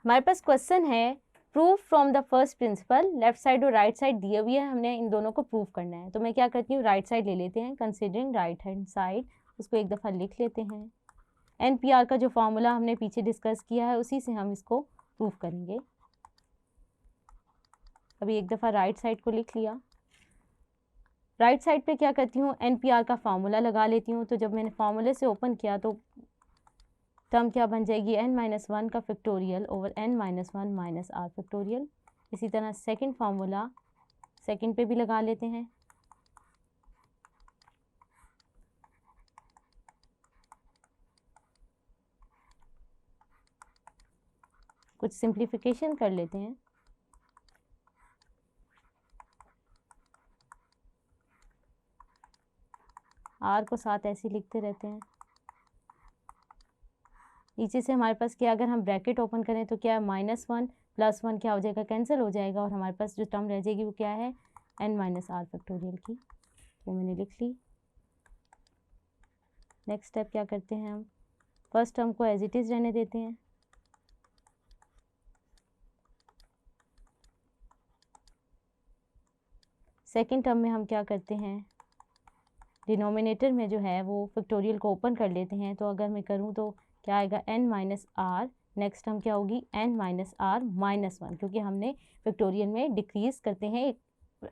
हमारे पास क्वेश्चन है proof from the first principle, left side और राइट साइड दिए हुए है, हमने इन दोनों को प्रूफ करना है। तो मैं क्या करती हूँ, राइट साइड ले लेते हैं, कंसिडरिंग राइट हैंड साइड, उसको एक दफ़ा लिख लेते हैं। एनपीआर का जो फॉर्मूला हमने पीछे डिस्कस किया है उसी से हम इसको प्रूफ करेंगे। अभी एक दफ़ा राइट साइड को लिख लिया। राइट साइड पे क्या करती हूँ, एनपीआर का फार्मूला लगा लेती हूँ। तो जब मैंने फार्मूले से ओपन किया तो टर्म क्या बन जाएगी, n-1 का factorial over n-1 minus r factorial. इसी तरह सेकंड फार्मूला सेकंड पे भी लगा लेते हैं। कुछ सिंप्लीफिकेशन कर लेते हैं। आर को साथ ऐसे लिखते रहते हैं। नीचे से हमारे पास क्या, अगर हम ब्रैकेट ओपन करें तो क्या है, -1 + 1 क्या हो जाएगा, कैंसिल हो जाएगा, और हमारे पास जो टर्म रह जाएगी वो क्या है, n-r फैक्टोरियल की। वो मैंने लिख ली। नेक्स्ट स्टेप क्या करते हैं, हम फर्स्ट टर्म को एज इट इज़ रहने देते हैं। सेकेंड टर्म में हम क्या करते हैं, डिनोमिनेटर में जो है वो फैक्टोरियल को ओपन कर लेते हैं। तो अगर मैं करूँ तो क्या आएगा, n-r, नेक्स्ट टर्म क्या होगी, n-r -1, क्योंकि हमने फैक्टोरियल में डिक्रीज करते हैं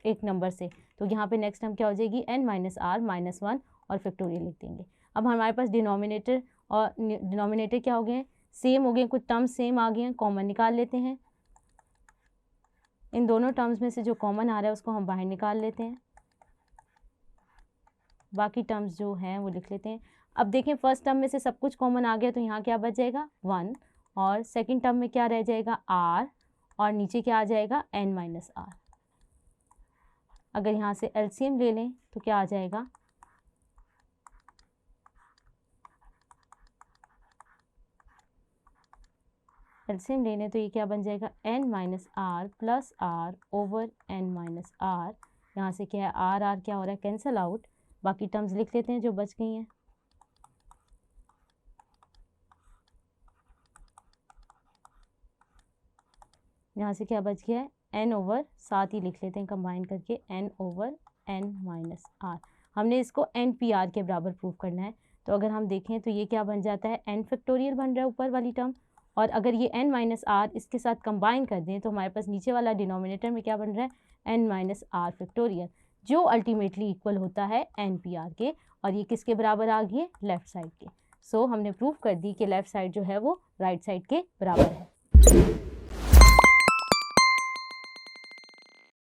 एक नंबर से। तो यहाँ पे नेक्स्ट टर्म क्या हो जाएगी, n-r -1 और फैक्टोरियल लिख देंगे। अब हमारे पास डिनोमिनेटर और डिनोमिनेटर क्या हो गए, सेम हो गए, कुछ टर्म्स सेम आ गए हैं, कॉमन निकाल लेते हैं। इन दोनों टर्म्स में से जो कॉमन आ रहा है उसको हम बाहर निकाल लेते हैं। बाकी टर्म्स जो हैं वो लिख लेते हैं। अब देखें, फर्स्ट टर्म में से सब कुछ कॉमन आ गया तो यहाँ क्या बच जाएगा, 1, और सेकंड टर्म में क्या रह जाएगा, r, और नीचे क्या आ जाएगा, n-r। अगर यहाँ से एलसीएम ले लें तो क्या आ जाएगा, एलसीएम ले लें तो ये क्या बन जाएगा, n-r + r ओवर n-r। यहाँ से क्या है, r क्या हो रहा है, कैंसिल आउट। बाकी टर्म्स लिख लेते हैं जो बच गई हैं। यहाँ से क्या बच गया है, n ओवर, साथ ही लिख लेते हैं कंबाइन करके, n ओवर n-r। हमने इसको npr के बराबर प्रूफ करना है। तो अगर हम देखें तो ये क्या बन जाता है, n फैक्टोरियल बन रहा है ऊपर वाली टर्म, और अगर ये n-r इसके साथ कंबाइन कर दें तो हमारे पास नीचे वाला डिनोमिनेटर में क्या बन रहा है, n-r फैक्टोरियल, जो अल्टीमेटली इक्वल होता है npr के। और ये किसके बराबर आ गई है, लेफ़्ट साइड के। सो हमने प्रूफ कर दी कि लेफ़्ट साइड जो है वो राइट साइड के बराबर है।